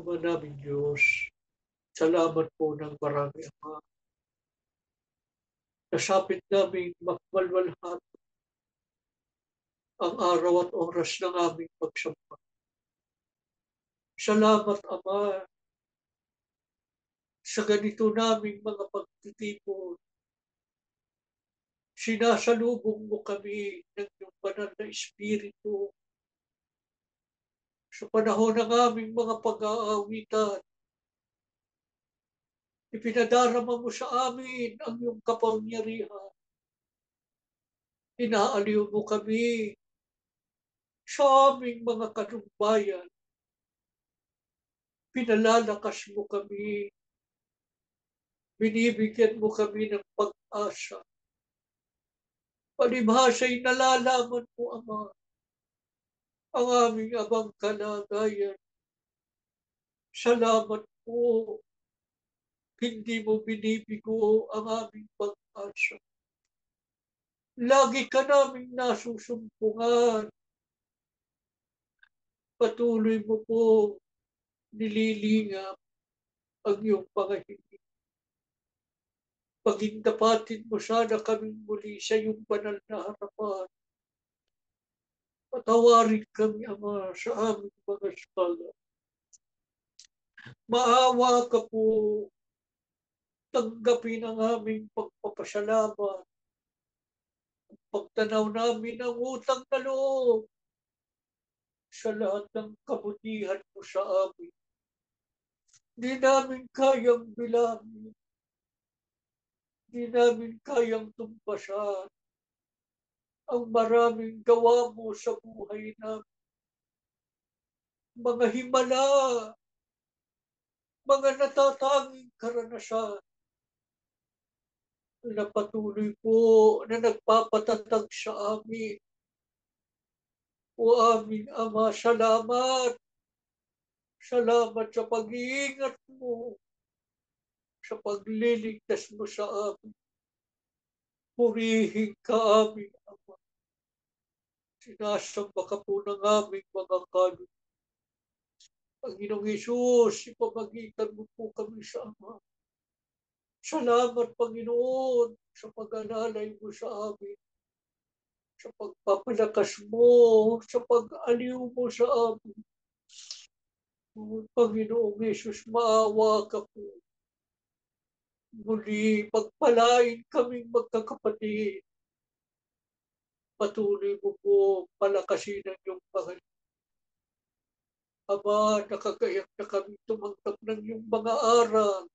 Ama namin Diyos, salamat po ng marami, Ama. Nasapit namin magmalwalhan ang araw at oras ng aming pagsamba. Salamat, Ama, sa ganito naming mga pagtitipon. Sinasalubong mo kami ng iyong banal na Espiritu sa panahon ng aming mga pag-aawitan. Ipinadarama mo sa amin ang iyong kapangyarihan. Inaaliw mo kami sa aming mga kanubayan. Pinalalakas mo kami. Binibigyan mo kami ng pag-asa. Palibhasa'y nalalaman mo, Ama, ang aming abang kalagayan. Salamat po. Hindi mo binibigo ang aming pag-asa. Lagi ka naming nasusumpungan. Patuloy mo po nililingap ang iyong pangahiling. Pagindapatin mo sana kaming muli sa iyong banal na harapan. Patawarin kami, Ama, sa aming mga sala. Maawa ka po. Tanggapin ang aming pagpapasalamat. Pagtanaw namin ang utang na loob sa lahat ng kabutihan mo sa amin. Di namin kayang bilangin. Di namin kayang tumpasan ang maraming gawa mo sa buhay namin. Mga himala, mga natatanging karanasan na patuloy po na nagpapatatag sa amin. O aming Ama, salamat. Salamat sa pag-iingat mo, sa pagliligtas mo sa amin. Purihin ka aming Ama. Sinasamba ka po ng aming mga kaluluwa. Panginoong Hesus, ipamagitan mo po kami sa Ama. Salamat, Panginoon, sa pag-alalay mo sa amin, sa pagpapalakas mo, sa pag-aliw mo sa amin. Panginoong Hesus, maawa ka po. Muli, pagpalain kaming magkakapatid. Patuloy mo po palakasin ang iyong Panginoon. Ama, nakagayak na kami tumanggap ng iyong mga aral.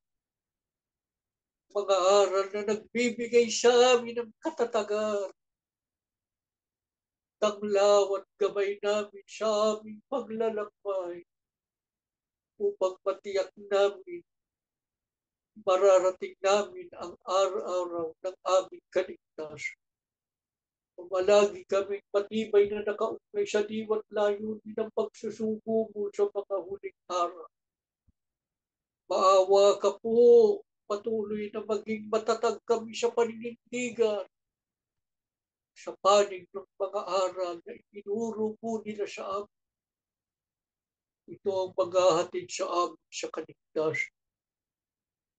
Mga aral na nagbibigay sa amin ng katatagan. Tanglaw at gabay namin sa aming paglalakbay upang matiyak namin mararating namin ang araw-araw ng aming kaligtasan. Pumalagi kaming matibay na nakaugnay sa diwa't layunin ng pagsusubo mo sa mga huling araw. Maawa ka po, patuloy na maging matatag kami sa paninindigan sa panig ng mga aral na itinuro po nila sa amin. Ito ang maghahatid sa amin sa kaligtasan.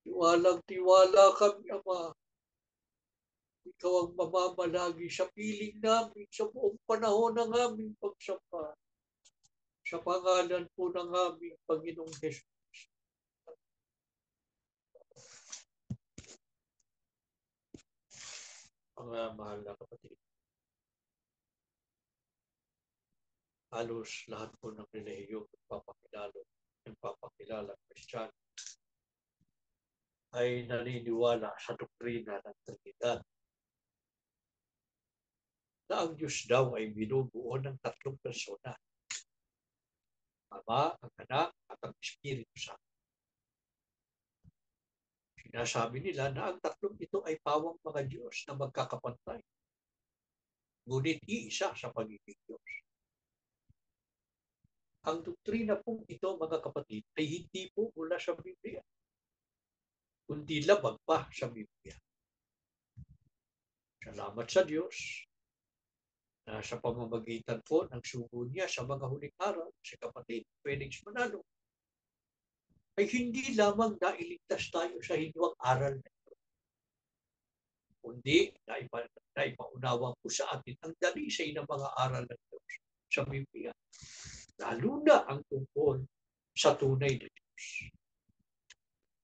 Tiwalang-tiwala kami, Ama. Ikaw ang mamamalagi sa piling namin sa buong panahon ng aming pagsamba. Sa pangalan po ng aming Panginoong Hesus. Mga mahal na kapatid, halos lahat po ng relihiyong nagpapakilala ng Kristiyano ay naniniwala sa doktrina ng Trinidad na ang Diyos daw ay binubuo ng tatlong persona. Ama, ang Anak, at ang Espiritu Santo. Sinasabi nila na ang tatlong ito ay pawang mga Diyos na magkakapantay. Ngunit iisa sa pagiging Diyos. Ang doktrina pong ito, mga kapatid, ay hindi po mula sa Biblia, kundi labag pa sa Biblia. Salamat sa Diyos na sa pamamagitan po ng sugo niya sa mga huling araw, si kapatid Felix Manalo, ay hindi lamang nailigtas tayo sa hiniwang aral na ito, kundi naipaunawa po sa atin ang dalisay ng mga aral ng Diyos sa Biblia, lalo na ang tungkol sa tunay na Diyos.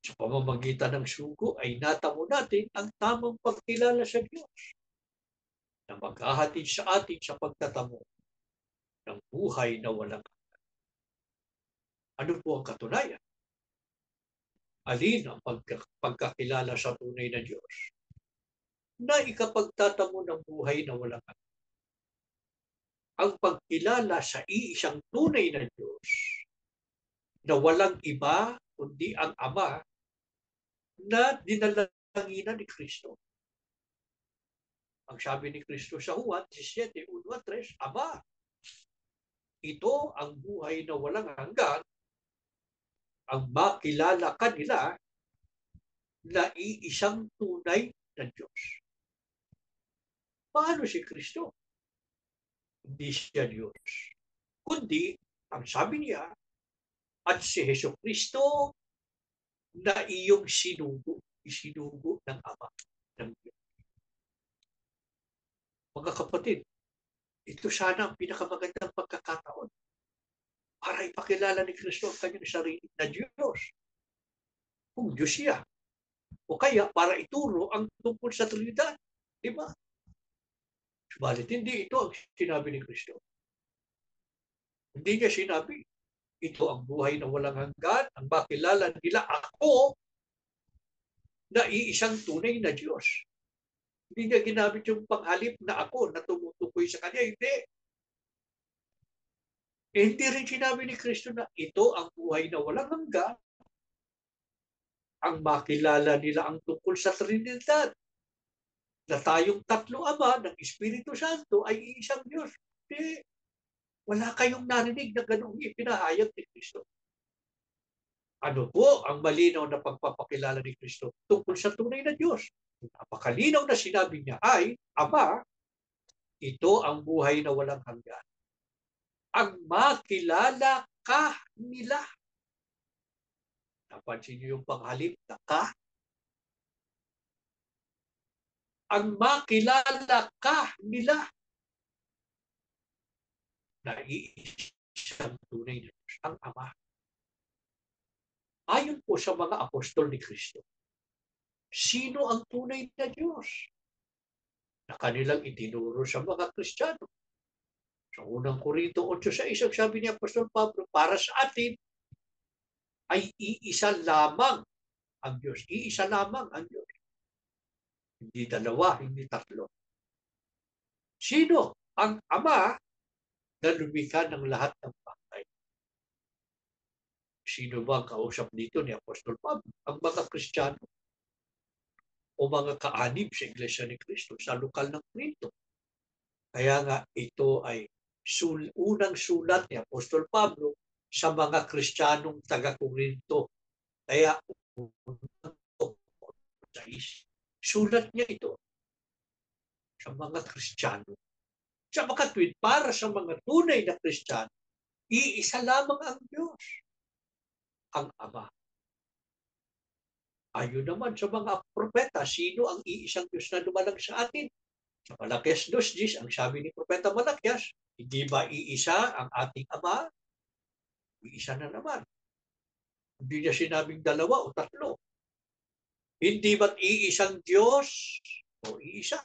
Sa pamamagitan ng sugo ay natamo natin ang tamang pagkilala sa Diyos na maghahatid sa atin sa pagtatamo ng buhay na walang hanggan. Ano po ang katunayan? Alin ang pagkakilala sa tunay na Diyos na ikapagtatamo ng buhay na walang hanggan? Ang pagkilala sa iisang tunay na Diyos na walang iba kundi ang Ama na dinalanginan ni Kristo. Ang sabi ni Kristo sa Juan 17:1-3, Ama, ito ang buhay na walang hanggan, ang makilala kanila na iisang tunay na Diyos. Paano si Kristo? Hindi siya Diyos, kundi ang sabi niya, at si Hesus Kristo na iyong isinugo ng Ama ng Diyos. Mga kapatid, ito sana ang pinakamagandang pagkakataon para ipakilala ni Kristo ang kanyang sarili na Diyos. Kung Diyos siya. O kaya para ituro ang tungkol sa Trinidad. Diba? Subalit hindi ito ang sinabi ni Kristo. Hindi niya sinabi, ito ang buhay na walang hanggan, ang makilala nila ako na iisang tunay na Diyos. Hindi niya ginamit yung panghalip na ako na tumutukoy sa kanya. Hindi. Hindi rin sinabi ni Kristo na ito ang buhay na walang hanggan, ang makilala nila ang tungkol sa Trinidad, na tayong tatlo Ama ng Espiritu Santo ay iisang Diyos. Hindi. Wala kayong narinig na ganung ipinahayag ni Kristo. Ano po ang malinaw na pagpapakilala ni Kristo tungkol sa tunay na Diyos? Napakalinaw na sinabi niya ay, Ama, ito ang buhay na walang hanggan. Ang makilala ka nila. Napansin niyo yung panghalip na ka? Ang makilala ka nila na iisang tunay na Diyos, ang Ama. Ayon po sa mga apostol ni Kristo, sino ang tunay na Diyos na kanilang itinuro sa mga Kristiyano? Sa unang Korinto 8:6, sabi ni Apostol Pablo, para sa atin ay iisa lamang ang Diyos. Iisa lamang ang Diyos. Hindi dalawa, hindi tatlo. Sino? Ang Ama na lumikha ng lahat ng bagay. Sino ba ang kausap dito ni Apostol Pablo? Ang mga Kristiyano o mga kaanib sa Iglesia ni Cristo sa lokal ng Korinto. Kaya nga ito ay unang sulat ni Apostol Pablo sa mga Kristiyanong taga-Korinto. Kaya sulat niya ito sa mga Kristiyano. Sa makatwid, para sa mga tunay na Kristiyano, iisa lamang ang Diyos, ang Ama. Ayon naman sa mga propeta, sino ang iisang Diyos na dumalang sa atin? Sa Malakias 2:10, ang sabi ni Propeta Malakias, hindi ba iisa ang ating Ama? Iisa na naman. Hindi niya sinabing dalawa o tatlo. Hindi ba't iisang Diyos o iisa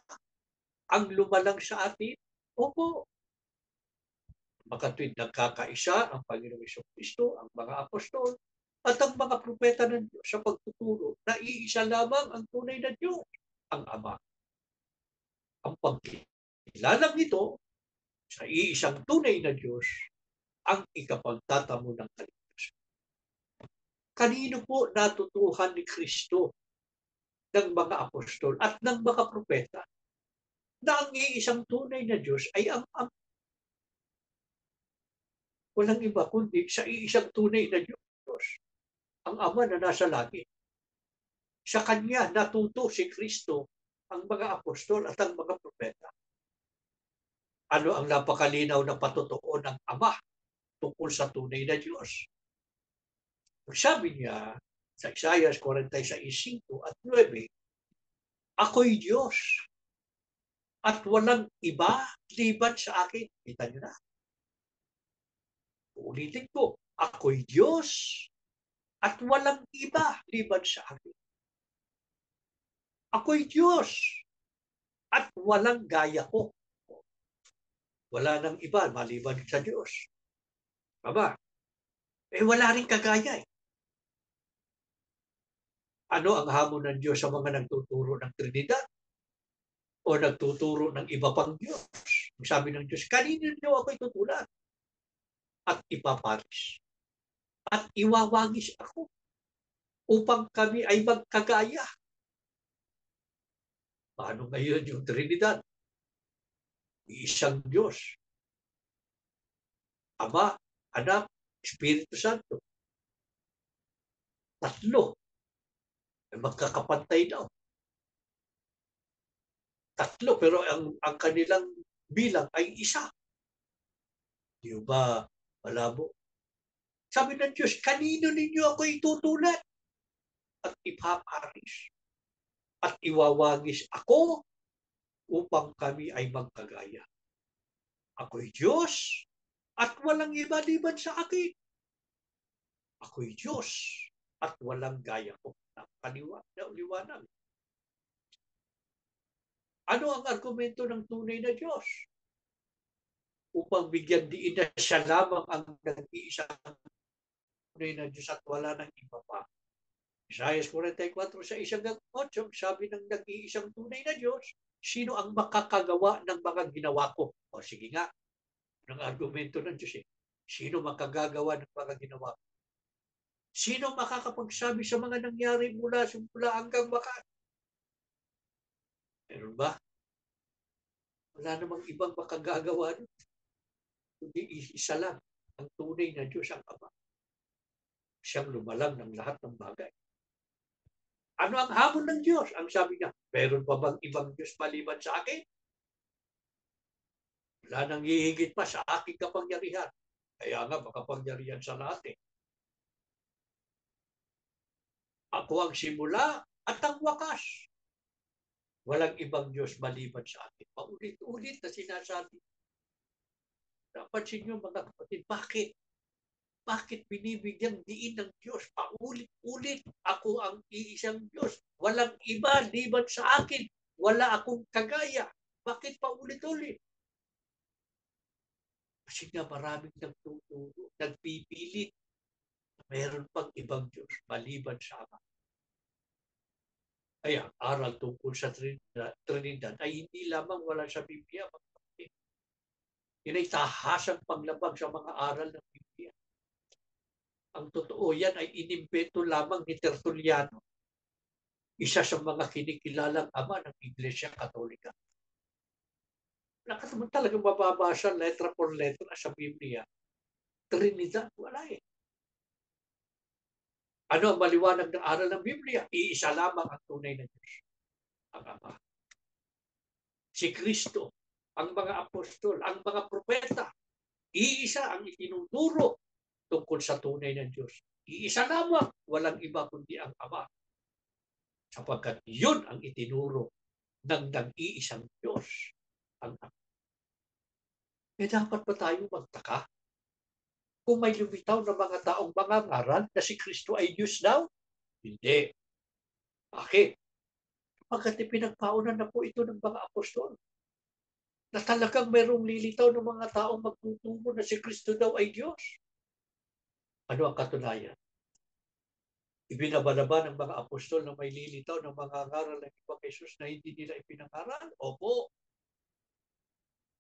ang lumalang sa atin? Opo. Makatwid nagkakaisa ang Panginoong Jesucristo, ang mga apostol, at ang mga propeta ng Diyos sa pagtuturo na iisa lamang ang tunay na Diyos, ang Ama. Ang pagkilalang ito sa iisang tunay na Diyos ang ikapagtatamo ng kaligtasan. Kanino po natutuhan ni Kristo ng mga apostol at ng mga propeta na ang iisang tunay na Diyos ay ang Ama? Walang iba kundi sa iisang tunay na Diyos, ang Ama na nasa langit. Sa Kanya natuto si Kristo, ang mga apostol at ang mga propeta. Ano ang napakalinaw na patotoo ng Ama tungkol sa tunay na Diyos? Sabi niya sa Isaiah 46:5 at 9, ako'y Diyos at walang iba liban sa akin. Kita niyo na. Ulitin ko, ako'y Diyos at walang iba liban sa akin. Ako'y Diyos at walang gaya ko. Wala nang iba maliban sa Diyos. Aba, wala rin kagaya eh. Ano ang hamon ng Diyos sa mga nagtuturo ng Trinidad? O nagtuturo ng iba pang Diyos? Sabi ng Diyos, kanino niyo ako itutulan? At ipaparis. At iwawagis ako upang kami ay magkagaya. Paano ngayon yung Trinidad? Isang Diyos. Ama, Anak, Espiritu Santo. Tatlo. Magkakapantay daw. Tatlo, pero ang kanilang bilang ay isa. Di ba malabo? Sabi ng Diyos, kanino ninyo ako itutulan? At ipaparis. At iwawagis ako upang kami ay magkagaya. Ako'y Diyos at walang iba liban sa akin. Ako'y Diyos at walang gaya ko. Liwanag. Ano ang argumento ng tunay na Diyos? Upang bigyan diin na siya lamang ang nag-iisang tunay na Diyos at wala nang iba pa. Isaiah 44:6-8, sabi ng nag-iisang tunay na Diyos, sino ang makakagawa ng mga ginawa ko? O sige nga, ng argumento ng Diyos eh. Sino makagagawa ng mga ginawa ko? Sino makakapagsabi sa mga nangyari mula hanggang wakas? Meron ba? Wala namang ibang makagagawa nun. Kundi isa lang, ang tunay na Diyos ang Ama. Siyang lumalang ng lahat ng bagay. Ano ang hamon ng Diyos? Ang sabi niya, meron pa bang ibang Diyos maliban sa akin? Wala nang hihigit pa sa aking kapangyarihan. Kaya nga, makapangyarihan sa lahat eh. Ako ang simula at ang wakas. Walang ibang Diyos maliban sa akin. Paulit-ulit na sinasabi. Napansin niyo mga kapatid, bakit? Bakit binibigyan diin ng Diyos? Paulit-ulit, ako ang iisang Diyos. Walang iba liban sa akin. Wala akong kagaya. Bakit paulit-ulit? Kasi nga maraming nagtuturo, nagpipilit. Mayroon pang ibang Diyos maliban sa Ama. Kaya aral tungkol sa Trinidad ay hindi lamang wala sa Biblia. Yan ay tahasang panglabag sa mga aral ng Biblia. Ang totoo yan ay inimbento lamang ni Tertulliano, isa sa mga kinikilalang ama ng Iglesia Katolika. Nakataman talagang mababasa letra por letra sa Biblia. Trinidad, wala eh. Ano ang maliwanag ng aral ng Biblia? Iisa lamang ang tunay na Diyos, ang Ama. Si Kristo, ang mga apostol, ang mga propeta, iisa ang itinuturo tungkol sa tunay na Diyos. Iisa lamang, walang iba kundi ang Ama. Sapagkat yun ang itinuro ng nag-iisang Diyos, ang Ama. Dapat ba tayo magtaka? Kung may lumitaw na mga taong mangangaral na si Kristo ay Diyos daw? Hindi. Bakit? Pagkat pinagpaunan na po ito ng mga apostol. Na talagang mayroong lilitaw ng mga taong magtutungo na si Kristo daw ay Diyos. Ano ang katunayan? Ibinabalaba ng mga apostol na may lilitaw ng mga ngaral ng ibang Jesus na hindi nila ipinangaral? Opo.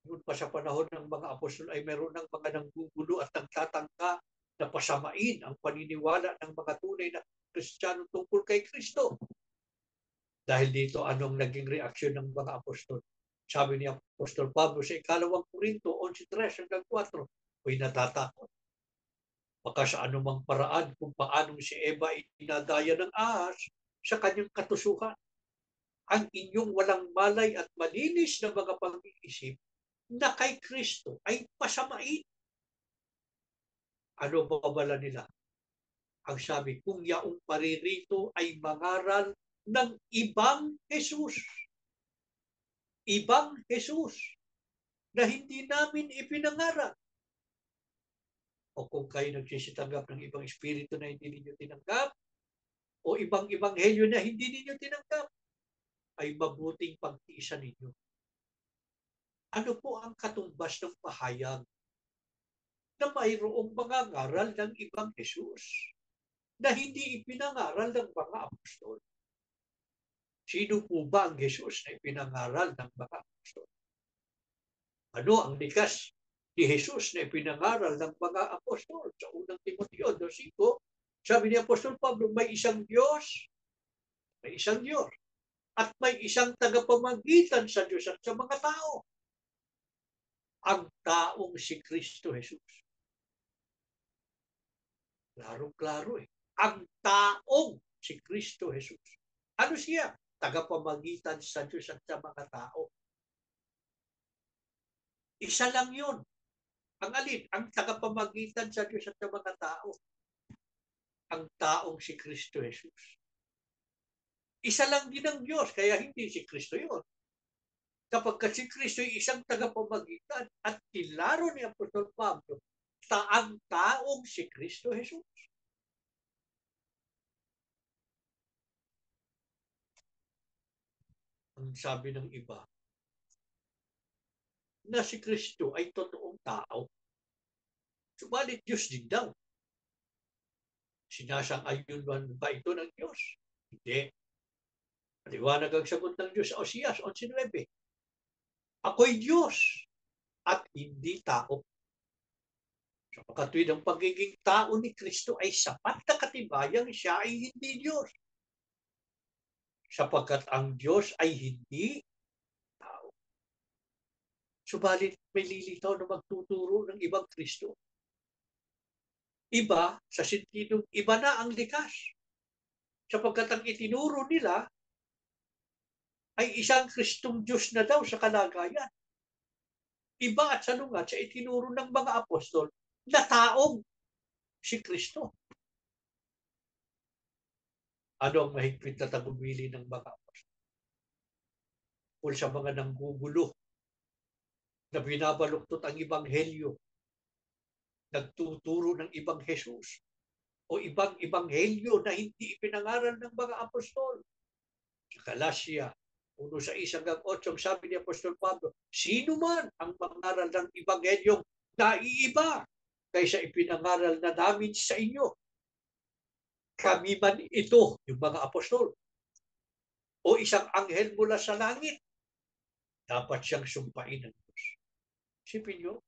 Yun pa sa panahon ng mga apostol ay meron ng mga nanggugulo at nagtatangka na pasamain ang paniniwala ng mga tunay na Kristiyano tungkol kay Kristo. Dahil dito, anong naging reaksyon ng mga apostol? Sabi ni Apostol Pablo sa 2 Korinto 11:3-4, "Ako'y natatakot. Baka sa anumang paraan kung paanong si Eva ay inadaya ng ahas sa kanyang katusukan, ang inyong walang malay at malinis na mga pag-iisip na kay Kristo ay pasamain." Ano babala nila? Ang sabi, kung yaong paririto ay mangaral ng ibang Jesus. Ibang Jesus na hindi namin ipinangaral. O kung kayo nagsisitanggap ng ibang espiritu na hindi ninyo tinanggap, o ibang ebanghelyo na hindi ninyo tinanggap, ay mabuting pagtiisan ninyo. Ano po ang katumbas ng pahayag na mayroong mangangaral ng ibang Jesus na hindi ipinangaral ng mga apostol? Sino po ba ang Jesus na ipinangaral ng mga apostol? Ano ang likas ni Jesus na ipinangaral ng mga apostol? Sa unang Timoteo 2:5, sabi ni Apostol Pablo, may isang Diyos, at may isang tagapamagitan sa Diyos at sa mga tao. Ang taong si Kristo Jesus. Klaro-klaro eh. Ang taong si Kristo Jesus. Ano siya? Tagapamagitan sa Diyos at sa mga tao. Isa lang yun. Ang alin? Ang tagapamagitan sa Diyos at sa mga tao. Ang taong si Kristo Jesus. Isa lang din ang Diyos, kaya hindi si Kristo yun. Kapag si Kristo ay isang tagapamagitan at kilaro ni Apostol Pablo, ang taong si Kristo Jesus. Ang sabi ng iba, na si Kristo ay totoong tao. Subalit Diyos din daw. Sinasang-ayunan ba ito ng Diyos? Hindi. Maliwanag ang sagot ng Diyos sa Osias 11:9. Ako'y Diyos at hindi tao. Sa pagkatuwid ng pagiging tao ni Kristo ay sapat na katibayang siya ay hindi Diyos. Sapagkat ang Diyos ay hindi tao. Subalit may lilitaw na magtuturo ng ibang Kristo. Iba, sa sentidong iba na ang likas. Sapagkat ang itinuro nila ay isang Kristong Diyos na daw sa kalagayan. Iba at salungat sa itinuro ng mga apostol na taong si Kristo. Ano ang mahigpit na tagumpili ng mga apostol? Kung sa mga nanggugulo na binabaluktot ang ibanghelyo, nagtuturo ng ibang Jesus o ibang ebanghelyo na hindi ipinangaral ng mga apostol. Sa Galatia 1:6-8, sabi ni Apostol Pablo, sino man ang mangaral ng ebanghelyong naiiba kaysa ipinangaral na namin sa inyo, kami man ito, yung mga apostol, o isang anghel mula sa langit, dapat siyang sumpain ng Diyos. Isipin nyo,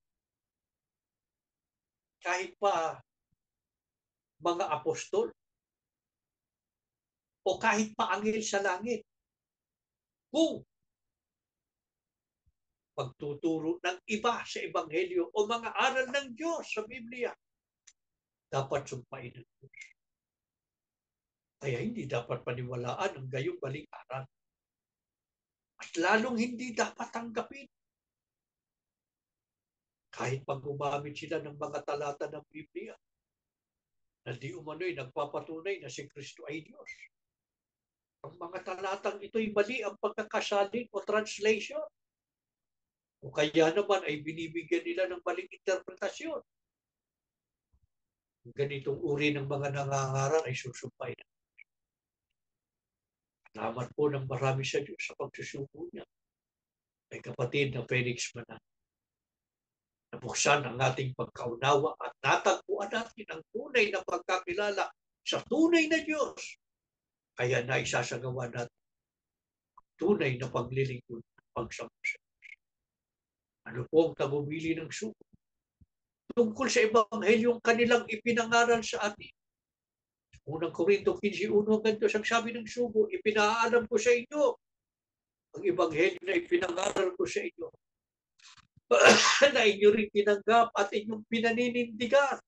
kahit pa mga apostol o kahit pa anghel sa langit, kung pagtuturo ng iba sa ebanghelyo o mga aral ng Diyos sa Biblia, dapat sumpain ng Diyos. Kaya hindi dapat paniwalaan ang gayong maling aral. At lalong hindi dapat tanggapin. Kahit pag gumamit sila ng mga talata ng Biblia, na di umano'y nagpapatunay na si Kristo ay Diyos. Ang mga talatang ito'y mali ang pagkakasalin o translation. O kaya naman ay binibigyan nila ng maling interpretasyon. Ganitong uri ng mga nangangaral ay susumpay na. Salamat po ng marami sa Diyos sa pagsusuko niya. Ay kapatid na Felix Manan, nabuksan ang ating pagkaunawa at natagpuan natin ang tunay na pagkakilala sa tunay na Diyos. Kaya naisasagawa natin tunay na paglilingkod at pagsamba sa Diyos. Ano po ang tagumpili ng suko? Tungkol sa ebanghelyong kanilang ipinangaral sa atin. Unang Korinto 15:1-2, ang sabi ng sugo, ipinaalam ko sa inyo ang ebanghelyo na ipinangaral ko sa inyo na inyo rin tinanggap at inyong pinaninindigan.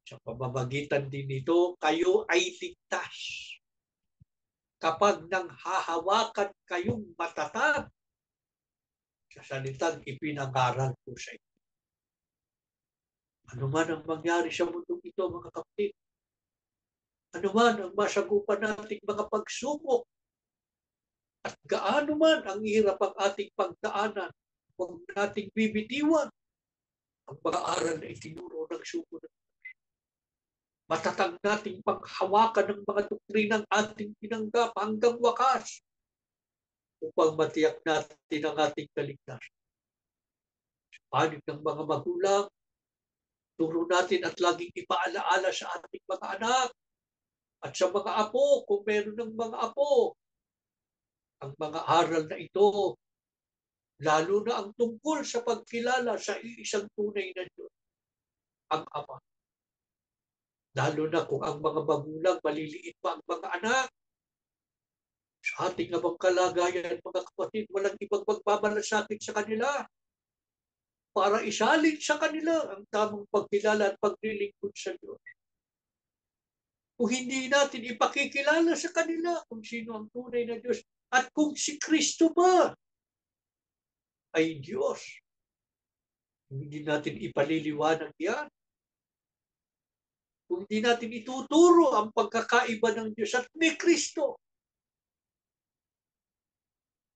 Sa pamamagitan din nito, kayo ay ligtas. Kapag nang hahawakan kayong matatag sa salitang ipinangaral ko sa inyo. Ano man ang mangyari sa mundong ito, mga kapatid, Ano man ang masagupan nating mga pagsubok at gaano man ang hirap ang ating pagdaanan, huwag nating bibitiwan ang mga aral na itinuro ng sugo. Matatag nating paghawakan ng mga doktrinang ating tinanggap hanggang wakas upang matiyak natin ang ating kaligtasan. Sa panig ng mga magulang, turo natin at laging ipaalaala sa ating mga anak at sa mga apo, kung meron ng mga apo, ang mga aral na ito, lalo na ang tungkol sa pagkilala sa iisang tunay na Diyos, ang Ama. Lalo na kung ang mga magulang, maliliit pa ang mga anak, sa ating abang kalagayan, mga kapatid, walang ibang magmamalasakit sa kanila para isalin sa kanila ang tamang pagkilala at paglilingkod sa Diyos. Kung hindi natin ipakikilala sa kanila kung sino ang tunay na Diyos at kung si Kristo ba ay Diyos, kung hindi natin ipaliliwanag yan, kung hindi natin ituturo ang pagkakaiba ng Diyos at ni Kristo,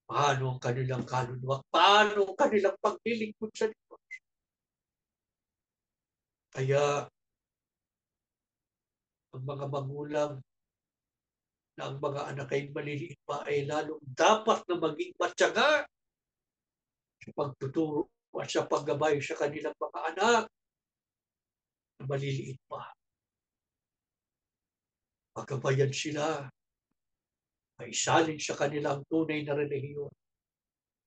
paano ang kanilang kaluluwa? Paano ang kanilang paglilingkod sa Diyos? Kaya ang mga magulang na ang mga anak ay maliliit pa ay lalong dapat na maging matyaga sa pagtuturo at sa paggabay sa kanilang mga anak na maliliit pa. Paggabayan sila, maisalin sa kanilang tunay na relihiyon.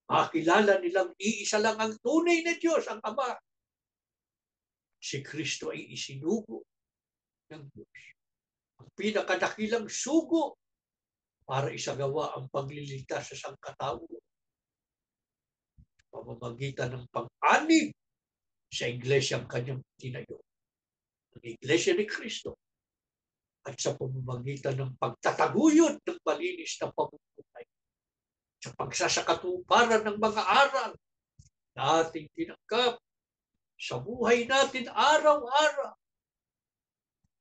Makilala nilang iisa lang ang tunay na Diyos, ang Ama. Si Kristo ay isinugo ng Diyos. Ang pinakadakilang sugo para isagawa ang pagliligtas sa sangkatauhan. Pamamagitan ng pag-anig sa iglesyang kanyang tinayo. Ang iglesia ni Kristo. At sa pamamagitan ng pagtataguyod ng malinis na pamumuhay. Sa pagsasakatuparan ng mga aral na ating tinanggap sa buhay natin araw-araw.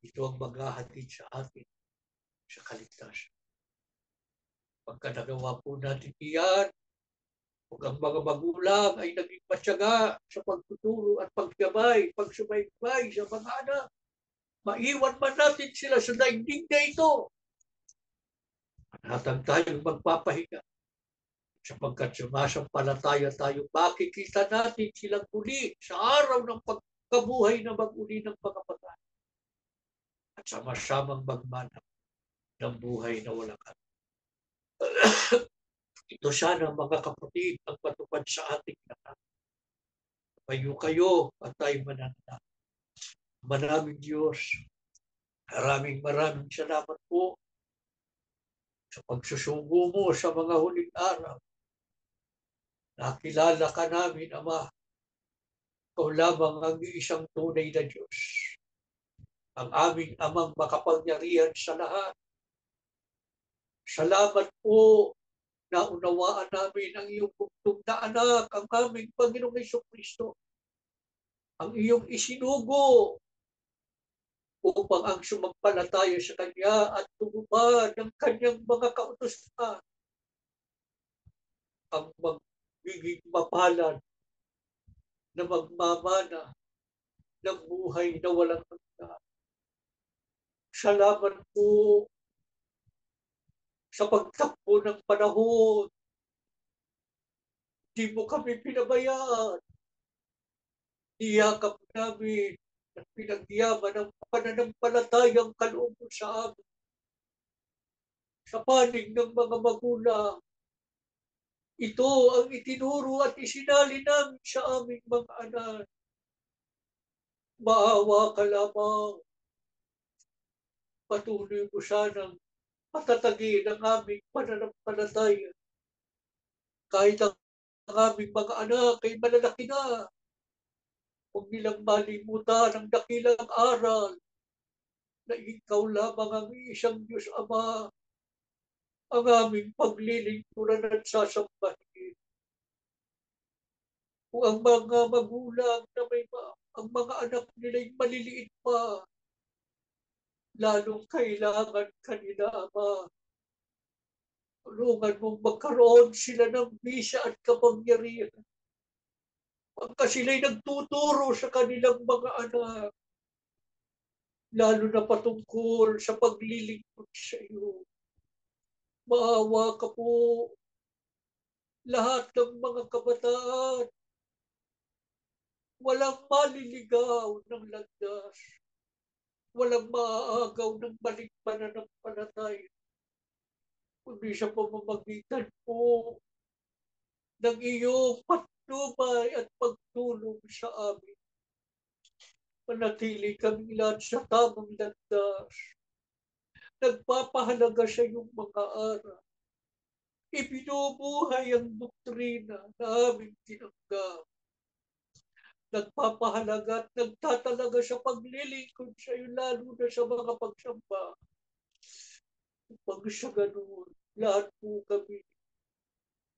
Ito ang maghahatid sa atin sa kaligtasan. Pagka nagawa po natin iyan, kung ang mga magulang ay naging matyaga sa pagtuturo at paggabay, pagsubaybay sa mga anak, maiwan man natin sila sa daigdig na ito. Manatag tayong magpapahinga sapagkat sumasampalataya tayo, makikita natin silang muli sa araw ng pagkabuhay na mag-uli ng mga patay. At sama-samang magmanang ng buhay na walang hanggan. Ito sana mga kapatid ang matupad sa ating lahat. Kayo at tayo mananalangin. Maraming Diyos, maraming salamat po sa pagsusugo mo sa mga huling araw. Nakilala ka namin, Ama. Ikaw lamang ang isang tunay na Diyos. Ang aming Amang makapangyarihan sa lahat. Salamat po na unawaan namin ang iyong bugtong na anak, ang aming Panginoong Jesucristo. Ang iyong isinugo upang ang sumampalataya sa Kanya at tumupad ng Kanyang mga kautusan ang magiging mapalad na magmamana ng buhay na walang hanggan. Salamat po sa pagtakbo ng panahon. Di mo kami pinabayaan. Iyakap namin at pinagyaman ng pananampalatayang kaloob mo sa amin. Sa panig ng mga magulang, ito ang itinuro at isinali namin sa aming mga anak. Maawa ka lamang. Patuloy mo sanang patatagin ang aming pananampalataya. Kahit ang aming mga anak ay malalaki na, huwag nilang malimutan ang dakilang aral na ikaw lamang ang isang Diyos Ama, ang aming paglilingkuran at sasambahin. Kung ang mga magulang na ang mga anak nila'y maliliit pa, lalong kailangan kanila, Ama. Tulungan mong magkaroon sila ng bisya at kapangyarihan. Pagka sila'y nagtuturo sa kanilang mga anak, lalo na patungkol sa paglilingkod sa iyo. Maawa ka po, lahat ng mga kabataan, walang maliligaw ng landas, walang maaagaw ng maling pananampalataya, kundi sa pamamagitan po ng iyong patnubay at pagtulong sa amin. Manatili kami lahat sa tamang landas. Nagpapahalaga sa iyong mga aral. Ibinubuhay ang doktrina na aming tinanggap. Nagpapahalaga at nagtatalaga sa paglilingkod sa iyo, lalo na sa mga pagsamba. Pag sa ganun, lahat po kami,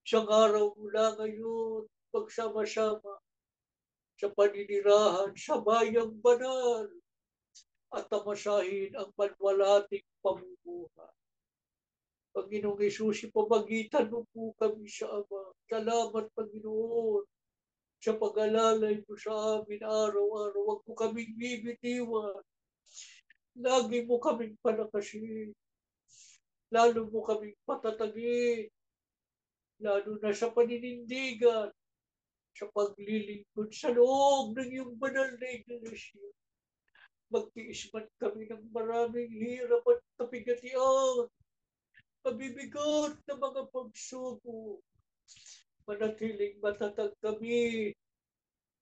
isang araw mula ngayon, pagsama-sama sa paninirahan sa bayang banal at tamasahin ang malwalating pamumuhay. Panginoong Yesus, ipamagitan mo po kami sa Ama. Salamat, Panginoon, sa pag-alalay mo sa amin araw-araw. Huwag mo kaming bibitiwan. Lagi mo kaming palakasin. Lalo mo kaming patatagin. Lalo na sa paninindigan, sa paglilingkod sa loob ng iyong banal na iglesia. Magtiis man kami ng maraming hirap at kapigatian. Mabibigat na mga pagsubok. Manatiling matatag kami.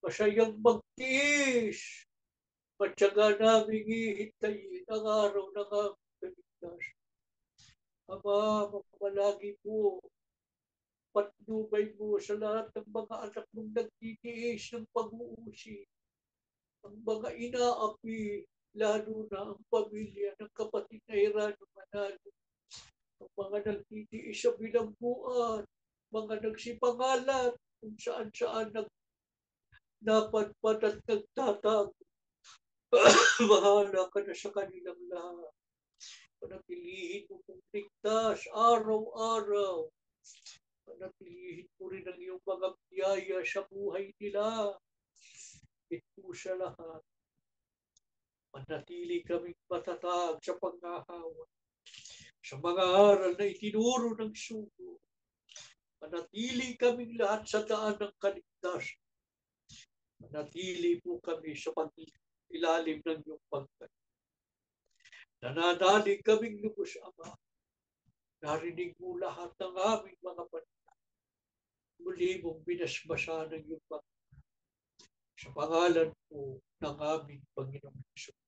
Masayang magtiis. Matyaga namin hihintayin ang araw ng aming kaligtasan. Ama, mamalagi po, patnubay mo sa lahat ng mga anak mong nagtitiis ng pag-uusig. Ang mga inaapi, lalo na ang pamilya ng kapatid na Hirano Manalo. Ang mga nagtitiis sa bilangguan, mga nagsipangalat kung saan-saan napadpad at nagtatago. Bahala ka na sa kanilang lahat. Panatilihin mo kong ligtas araw-araw. Panatilihin mo rin ang iyong mga biyaya sa buhay nila. Ito sa lahat. Manatili kaming matatag sa panghahawa. Sa mga aral na itinuro ng sugo, manatili kaming lahat sa daan ng kaligtasan. Manatili po kami sa pag-ilalim ng iyong pagkat. Nananalig kaming lubos, Ama. Narinig mo lahat ng aming mga panalangin. Muli mong binasbasa ng iyong pagkat. Sa pangalan po ng aming Panginoong Hesus.